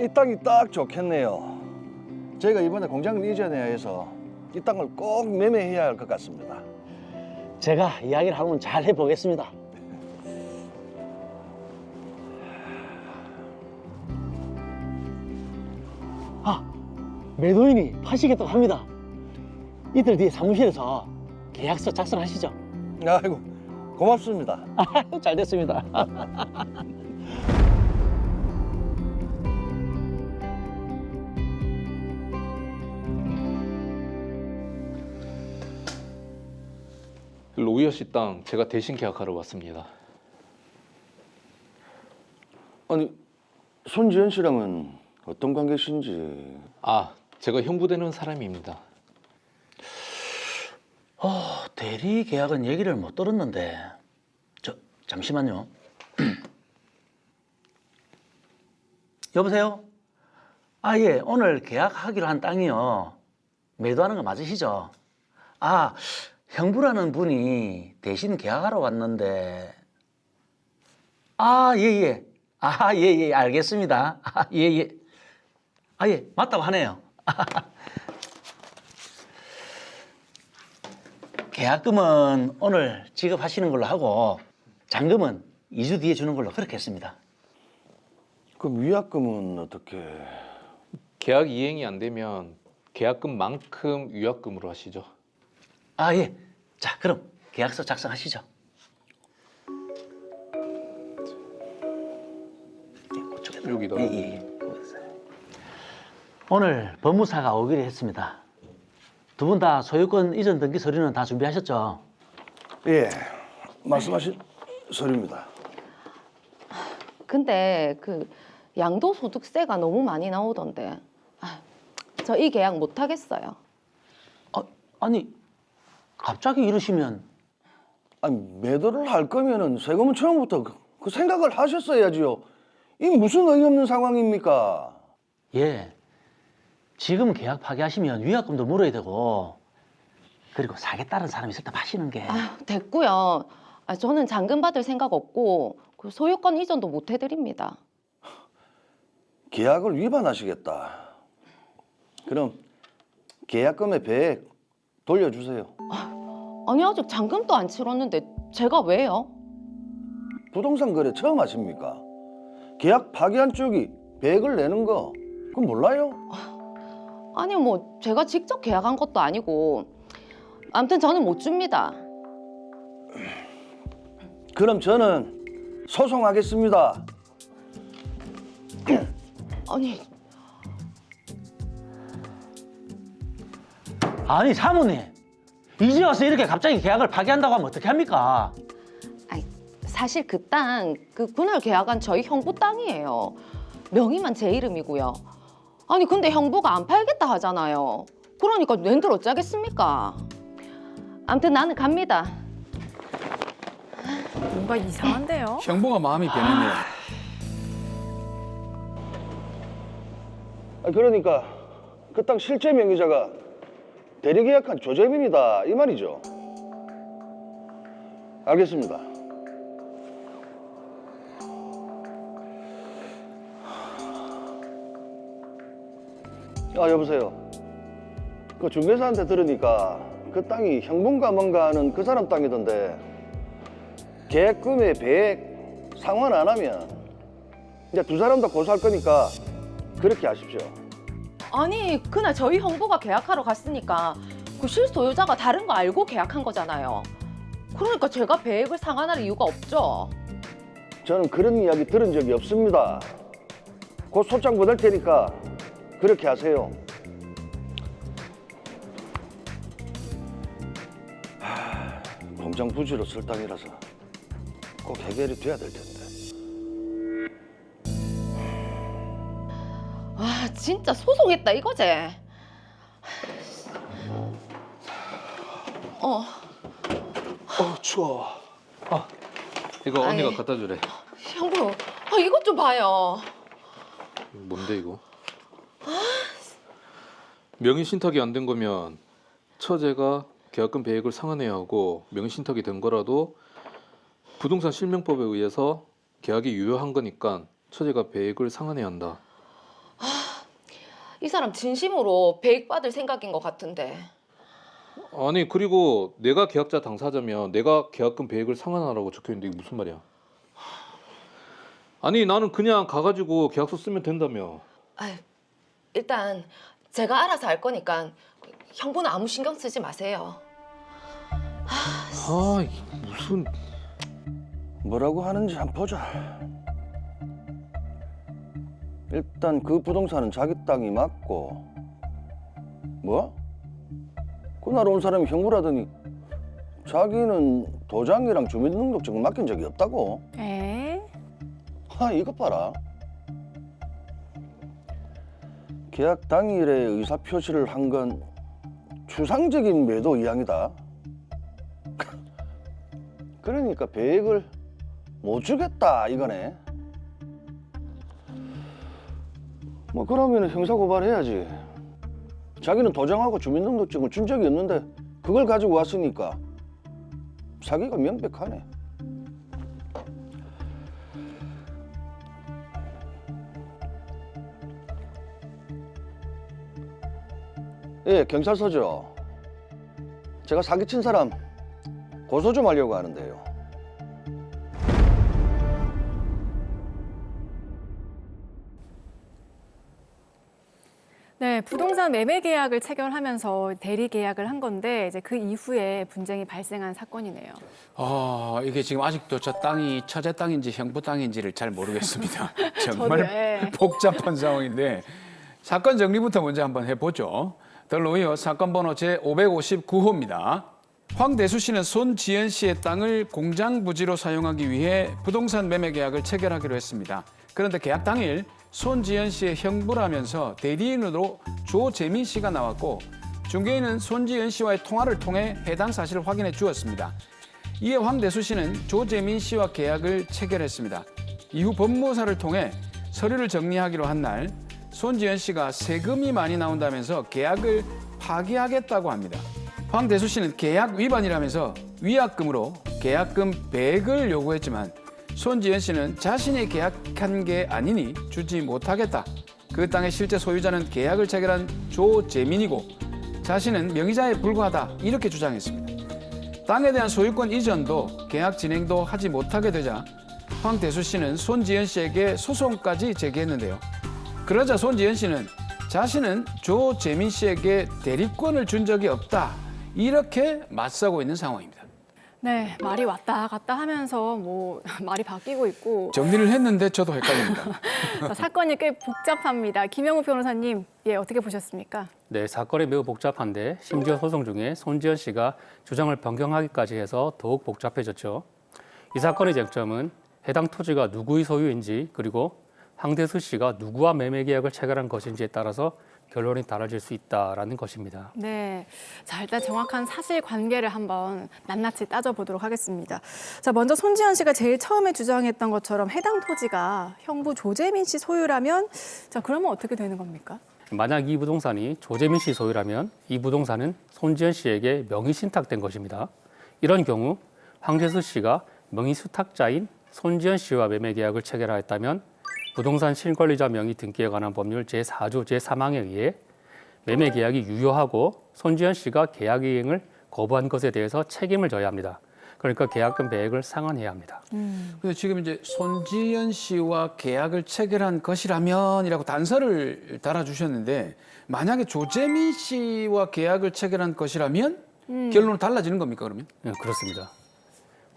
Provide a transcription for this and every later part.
이 땅이 딱 좋겠네요. 저희가 이번에 공장을 이전해야 해서 이 땅을 꼭 매매해야 할 것 같습니다. 제가 이야기를 한번 잘 해보겠습니다. 매도인이 파시겠다고 합니다. 이틀 뒤에 사무실에서 계약서 작성하시죠. 아이고, 고맙습니다. 잘 됐습니다. 로이어 씨 땅 제가 대신 계약하러 왔습니다. 아니, 손지현 씨랑은 어떤 관계신지. 아, 제가 형부되는 사람입니다. 대리 계약은 얘기를 못 들었는데 잠시만요. 여보세요? 예, 오늘 계약하기로 한 땅이요. 매도하는 거 맞으시죠? 형부라는 분이 대신 계약하러 왔는데 예. 예, 알겠습니다. 예. 예, 맞다고 하네요. 계약금은 오늘 지급하시는 걸로 하고 잔금은 2주 뒤에 주는 걸로 그렇게 했습니다. 그럼 위약금은 어떻게? 계약 이행이 안 되면 계약금만큼 위약금으로 하시죠. 예. 자, 그럼 계약서 작성하시죠. 여기다. 예. 오늘 법무사가 오기로 했습니다. 두 분 다 소유권 이전 등기 서류는 다 준비하셨죠? 예, 말씀하신 서류입니다. 근데 그 양도소득세가 너무 많이 나오던데 저 이 계약 못 하겠어요. 아니, 갑자기 이러시면 아니, 매도를 할 거면은 세금은 처음부터 그 생각을 하셨어야지요. 이게 무슨 어이없는 상황입니까? 예, 지금 계약 파기하시면 위약금도 물어야 되고 그리고 사겠다는 사람이 있을 때 파시는 게 됐고요. 저는 잔금 받을 생각 없고 그 소유권 이전도 못 해드립니다. 계약을 위반하시겠다. 그럼 계약금의 배액 돌려주세요. 아니 아직 잔금도 안 치렀는데 제가 왜요? 부동산 거래 처음 하십니까? 계약 파기한 쪽이 배액을 내는 거 그건 몰라요? 아니 뭐 제가 직접 계약한 것도 아니고 아무튼 저는 못 줍니다. 그럼 저는 소송하겠습니다. 아니 사모님, 이제 와서 이렇게 갑자기 계약을 파기한다고 하면 어떻게 합니까? 사실 그 땅 그날 계약한 저희 형부 땅이에요. 명의만 제 이름이고요. 아니 근데 형부가 안 팔겠다 하잖아요. 그러니까 낸들 어쩌겠습니까? 아무튼 나는 갑니다. 뭔가 이상한데요? 형부가 마음이 변했네요. 그러니까 그 땅 실제 명의자가 대리 계약한 조재민이다 이 말이죠. 알겠습니다. 여보세요. 그 중개사한테 들으니까 그 땅이 형분가 뭔가 하는 그 사람 땅이던데 계약금의 배액 상환 안 하면 이제 두 사람 다 고소할 거니까 그렇게 하십시오. 아니 그날 저희 형부가 계약하러 갔으니까 그 실소유자가 다른 거 알고 계약한 거잖아요. 그러니까 제가 배액을 상환할 이유가 없죠. 저는 그런 이야기 들은 적이 없습니다. 곧 소장 보낼 테니까 그렇게 하세요. 공장 부지로 쓸 땅이라서 꼭 해결이 돼야 될 텐데. 진짜 소송했다 이거지? 추워. 이거 언니가 아이. 갖다 주래. 형부, 이것 좀 봐요. 뭔데 이거? 명의 신탁이 안 된 거면 처제가 계약금 배액을 상환해야 하고 명의 신탁이 된 거라도 부동산 실명법에 의해서 계약이 유효한 거니까 처제가 배액을 상환해야 한다. 이 사람 진심으로 배액 받을 생각인 것 같은데. 아니 그리고 내가 계약자 당사자면 내가 계약금 배액을 상환하라고 적혀있는데 이게 무슨 말이야? 아니 나는 그냥 가가지고 계약서 쓰면 된다며. 아유, 일단 제가 알아서 할 거니까 형부는 아무 신경 쓰지 마세요. 아 무슨 뭐라고 하는지 한번 보자. 일단 그 부동산은 자기 땅이 맞고 뭐? 그날 온 사람이 형부라더니 자기는 도장이랑 주민등록증을 맡긴 적이 없다고? 에? 이것 봐라. 계약 당일에 의사표시를 한 건 추상적인 매도 이양이다. 그러니까 배액을 못 주겠다 이거네. 뭐 그러면 형사고발해야지. 자기는 도장하고 주민등록증을 준 적이 없는데 그걸 가지고 왔으니까 사기가 명백하네. 예, 경찰서죠. 제가 사기친 사람 고소 좀 하려고 하는데요. 네, 부동산 매매 계약을 체결하면서 대리 계약을 한 건데 이제 그 이후에 분쟁이 발생한 사건이네요. 이게 지금 아직도 저 땅이 처제 땅인지 형부 땅인지를 잘 모르겠습니다. 정말 저도요, 예. 복잡한 상황인데 사건 정리부터 먼저 한번 해보죠. 들로 이어 사건 번호 제559호입니다. 황대수 씨는 손지연 씨의 땅을 공장 부지로 사용하기 위해 부동산 매매 계약을 체결하기로 했습니다. 그런데 계약 당일 손지연 씨의 형부라면서 대리인으로 조재민 씨가 나왔고 중개인은 손지연 씨와의 통화를 통해 해당 사실을 확인해 주었습니다. 이에 황대수 씨는 조재민 씨와 계약을 체결했습니다. 이후 법무사를 통해 서류를 정리하기로 한 날 손지연 씨가 세금이 많이 나온다면서 계약을 파기하겠다고 합니다. 황대수 씨는 계약 위반이라면서 위약금으로 계약금 100을 요구했지만 손지연 씨는 자신이 계약한 게 아니니 주지 못하겠다. 그 땅의 실제 소유자는 계약을 체결한 조재민이고 자신은 명의자에 불과하다 이렇게 주장했습니다. 땅에 대한 소유권 이전도 계약 진행도 하지 못하게 되자 황대수 씨는 손지연 씨에게 소송까지 제기했는데요. 그러자 손지연 씨는 자신은 조재민 씨에게 대리권을 준 적이 없다 이렇게 맞서고 있는 상황입니다. 네, 말이 왔다 갔다 하면서 뭐 말이 바뀌고 있고 정리를 했는데 저도 헷갈립니다. 사건이 꽤 복잡합니다. 김영우 변호사님, 예, 어떻게 보셨습니까? 네, 사건이 매우 복잡한데 심지어 소송 중에 손지연 씨가 주장을 변경하기까지 해서 더욱 복잡해졌죠. 이 사건의 쟁점은 해당 토지가 누구의 소유인지 그리고 황대수 씨가 누구와 매매 계약을 체결한 것인지에 따라서 결론이 달라질 수 있다라는 것입니다. 네, 자 일단 정확한 사실관계를 한번 낱낱이 따져보도록 하겠습니다. 자, 먼저 손지연 씨가 제일 처음에 주장했던 것처럼 해당 토지가 형부 조재민 씨 소유라면, 자 그러면 어떻게 되는 겁니까? 만약 이 부동산이 조재민 씨 소유라면 이 부동산은 손지연 씨에게 명의 신탁된 것입니다. 이런 경우 황대수 씨가 명의 수탁자인 손지연 씨와 매매 계약을 체결하였다면 부동산 실권리자 명의 등기에 관한 법률 제4조 제3항에 의해 매매 계약이 유효하고 손지연 씨가 계약 이행을 거부한 것에 대해서 책임을 져야 합니다. 그러니까 계약금 배액을 상환해야 합니다. 근데 지금 이제 손지연 씨와 계약을 체결한 것이라면이라고 단서를 달아주셨는데 만약에 조재민 씨와 계약을 체결한 것이라면 결론은 달라지는 겁니까 그러면? 네, 그렇습니다.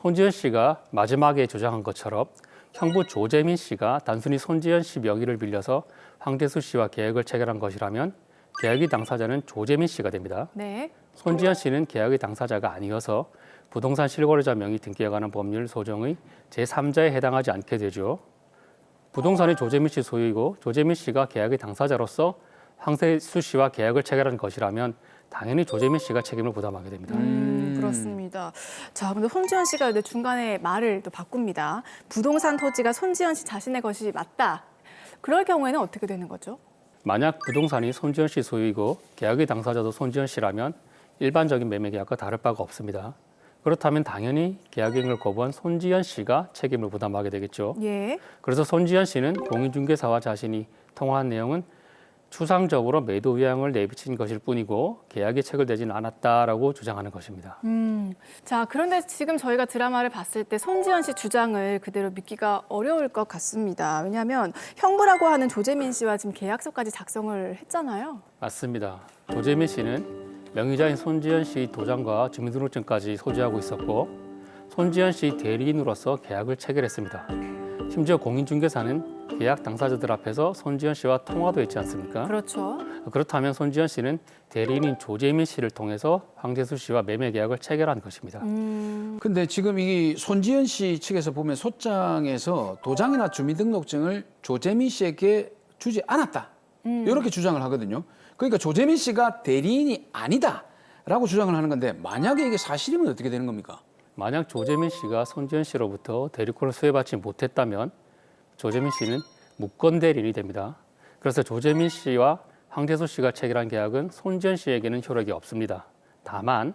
손지연 씨가 마지막에 주장한 것처럼 형부 조재민 씨가 단순히 손지연 씨 명의를 빌려서 황대수 씨와 계약을 체결한 것이라면 계약의 당사자는 조재민 씨가 됩니다. 네. 손지연 씨는 계약의 당사자가 아니어서 부동산 실거래자 명의 등기에 관한 법률 소정의 제3자에 해당하지 않게 되죠. 부동산이 조재민 씨 소유이고 조재민 씨가 계약의 당사자로서 황대수 씨와 계약을 체결한 것이라면 당연히 조재민 씨가 책임을 부담하게 됩니다. 그렇습니다. 자, 근데 손지연 씨가 근데 중간에 말을 또 바꿉니다. 부동산 토지가 손지연 씨 자신의 것이 맞다. 그럴 경우에는 어떻게 되는 거죠? 만약 부동산이 손지연 씨 소유이고 계약의 당사자도 손지연 씨라면 일반적인 매매 계약과 다를 바가 없습니다. 그렇다면 당연히 계약 이행을 거부한 손지연 씨가 책임을 부담하게 되겠죠. 예. 그래서 손지연 씨는 공인중개사와 자신이 통화한 내용은 추상적으로 매도 의향을 내비친 것일 뿐이고 계약이 체결되지는 않았다라고 주장하는 것입니다. 자, 그런데 지금 저희가 드라마를 봤을 때 손지현 씨 주장을 그대로 믿기가 어려울 것 같습니다. 왜냐하면 형부라고 하는 조재민 씨와 지금 계약서까지 작성을 했잖아요. 맞습니다. 조재민 씨는 명의자인 손지현 씨의 도장과 주민등록증까지 소지하고 있었고 손지현 씨 대리인으로서 계약을 체결했습니다. 심지어 공인중개사는 계약 당사자들 앞에서 손지현 씨와 통화도 했지 않습니까? 그렇죠. 그렇다면 손지현 씨는 대리인인 조재민 씨를 통해서 황재수 씨와 매매 계약을 체결한 것입니다. 근데 지금 이 손지현 씨 측에서 보면 소장에서 도장이나 주민등록증을 조재민 씨에게 주지 않았다. 이렇게 주장을 하거든요. 그러니까 조재민 씨가 대리인이 아니다라고 주장을 하는 건데 만약에 이게 사실이면 어떻게 되는 겁니까? 만약 조재민 씨가 손지현 씨로부터 대리권을 수혜받지 못했다면 조재민 씨는 무권 대리인이 됩니다. 그래서 조재민 씨와 황재수 씨가 체결한 계약은 손지현 씨에게는 효력이 없습니다. 다만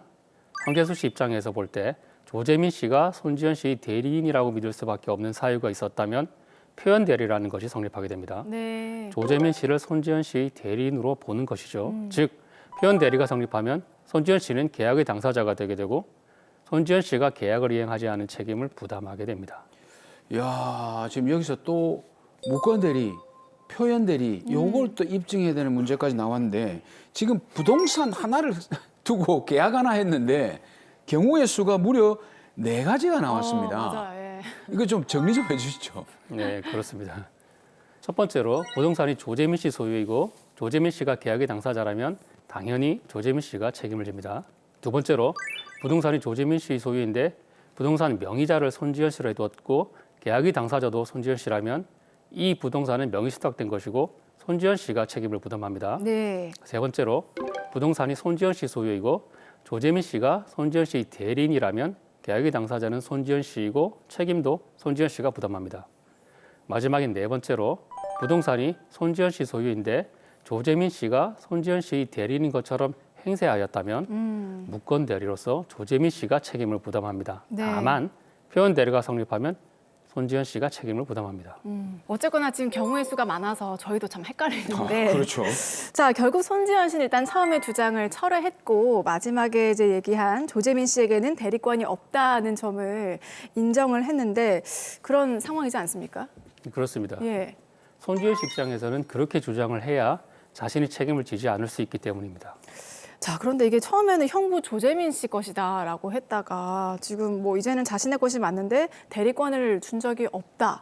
황재수 씨 입장에서 볼 때 조재민 씨가 손지현 씨의 대리인이라고 믿을 수밖에 없는 사유가 있었다면 표현 대리라는 것이 성립하게 됩니다. 네. 조재민 씨를 손지현 씨의 대리인으로 보는 것이죠. 즉 표현 대리가 성립하면 손지현 씨는 계약의 당사자가 되게 되고 손지현 씨가 계약을 이행하지 않은 책임을 부담하게 됩니다. 야, 지금 여기서 또 무권 대리, 표현 대리 요걸 또 입증해야 되는 문제까지 나왔는데 지금 부동산 하나를 두고 계약 하나 했는데 경우의 수가 무려 4가지가 나왔습니다. 맞아요. 예. 이거 좀 정리 좀 해주시죠. 네, 그렇습니다. 첫 번째로 부동산이 조재민 씨 소유이고 조재민 씨가 계약의 당사자라면 당연히 조재민 씨가 책임을 집니다. 두 번째로 부동산이 조재민 씨 소유인데 부동산 명의자를 손지현 씨로 해두었고 계약의 당사자도 손지현 씨라면 이 부동산은 명의 수탁된 것이고 손지현 씨가 책임을 부담합니다. 네. 세 번째로 부동산이 손지현 씨 소유이고 조재민 씨가 손지현 씨의 대리인이라면 계약의 당사자는 손지현 씨이고 책임도 손지현 씨가 부담합니다. 마지막인 네 번째로 부동산이 손지현 씨 소유인데 조재민 씨가 손지현 씨의 대리인인 것처럼 행세하였다면 무권 대리로서 조재민 씨가 책임을 부담합니다. 네. 다만 표현 대리가 성립하면 손지현 씨가 책임을 부담합니다. 어쨌거나 지금 경우의 수가 많아서 저희도 참 헷갈리는데. 그렇죠. 자, 결국 손지현 씨는 일단 처음에 주장을 철회했고 마지막에 이제 얘기한 조재민 씨에게는 대리권이 없다는 점을 인정을 했는데 그런 상황이지 않습니까? 그렇습니다. 예. 손지현 씨 입장에서는 그렇게 주장을 해야 자신이 책임을 지지 않을 수 있기 때문입니다. 자, 그런데 이게 처음에는 형부 조재민 씨 것이다라고 했다가 지금 뭐 이제는 자신의 것이 맞는데 대리권을 준 적이 없다.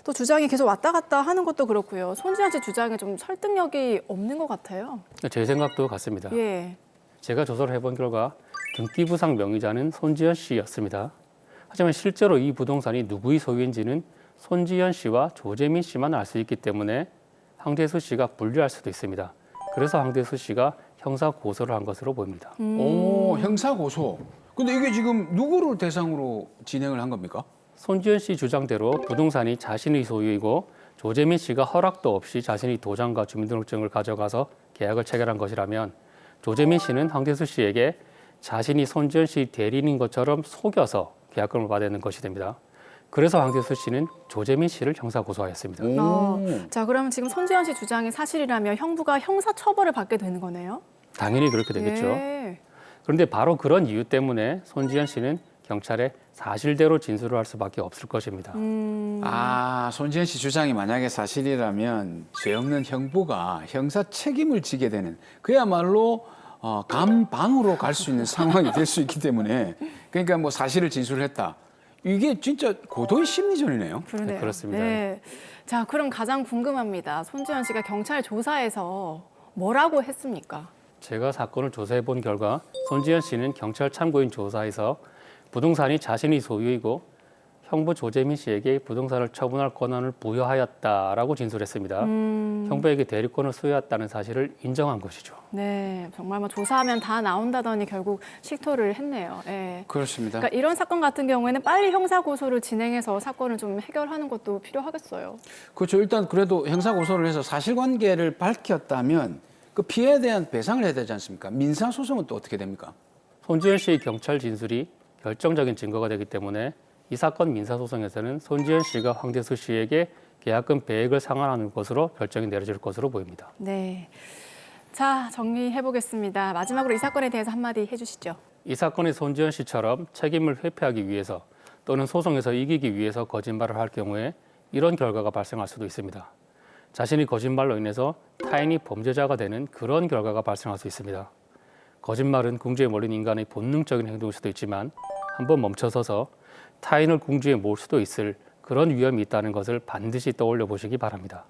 또 주장이 계속 왔다 갔다 하는 것도 그렇고요. 손지현 씨 주장에 좀 설득력이 없는 것 같아요. 제 생각도 같습니다. 예. 제가 조사를 해본 결과 등기부상 명의자는 손지현 씨였습니다. 하지만 실제로 이 부동산이 누구의 소유인지는 손지현 씨와 조재민 씨만 알 수 있기 때문에 황재수 씨가 분류할 수도 있습니다. 그래서 황재수 씨가 형사 고소를 한 것으로 보입니다. 오, 형사 고소. 근데 이게 지금 누구를 대상으로 진행을 한 겁니까? 손지현 씨 주장대로 부동산이 자신의 소유이고 조재민 씨가 허락도 없이 자신의 도장과 주민등록증을 가져가서 계약을 체결한 것이라면 조재민 씨는 황재수 씨에게 자신이 손지현 씨 대리인인 것처럼 속여서 계약금을 받아내는 것이 됩니다. 그래서 황재수 씨는 조재민 씨를 형사 고소하였습니다. 자, 그러면 지금 손지현 씨 주장이 사실이라면 형부가 형사 처벌을 받게 되는 거네요? 당연히 그렇게 되겠죠. 예. 그런데 바로 그런 이유 때문에 손지현 씨는 경찰에 사실대로 진술을 할 수밖에 없을 것입니다. 아, 손지현 씨 주장이 만약에 사실이라면 죄 없는 형부가 형사 책임을 지게 되는 그야말로 감방으로 갈 수 있는 상황이 될 수 있기 때문에 그러니까 뭐 사실을 진술했다. 이게 진짜 고도의 심리전이네요. 그러네요. 그렇습니다. 네. 자, 그럼 가장 궁금합니다. 손지현 씨가 경찰 조사에서 뭐라고 했습니까? 제가 사건을 조사해 본 결과 손지현 씨는 경찰 참고인 조사에서 부동산이 자신의 소유이고 형부 조재민 씨에게 부동산을 처분할 권한을 부여하였다라고 진술했습니다. 형부에게 대리권을 수여했다는 사실을 인정한 것이죠. 네, 정말 뭐 조사하면 다 나온다더니 결국 실토를 했네요. 예. 그렇습니다. 그러니까 이런 사건 같은 경우에는 빨리 형사 고소를 진행해서 사건을 좀 해결하는 것도 필요하겠어요. 그렇죠. 일단 그래도 형사 고소를 해서 사실관계를 밝혔다면 그 피해에 대한 배상을 해야 되지 않습니까? 민사 소송은 또 어떻게 됩니까? 손지현 씨의 경찰 진술이 결정적인 증거가 되기 때문에 이 사건 민사소송에서는 손지현 씨가 황재수 씨에게 계약금 배액을 상환하는 것으로 결정이 내려질 것으로 보입니다. 네. 자, 정리해 보겠습니다. 마지막으로 이 사건에 대해서 한마디 해주시죠. 이 사건의 손지현 씨처럼 책임을 회피하기 위해서 또는 소송에서 이기기 위해서 거짓말을 할 경우에 이런 결과가 발생할 수도 있습니다. 자신이 거짓말로 인해서 타인이 범죄자가 되는 그런 결과가 발생할 수 있습니다. 거짓말은 궁지에 몰린 인간의 본능적인 행동일 수도 있지만 한번 멈춰서서 타인을 궁지에 몰 수도 있을 그런 위험이 있다는 것을 반드시 떠올려 보시기 바랍니다.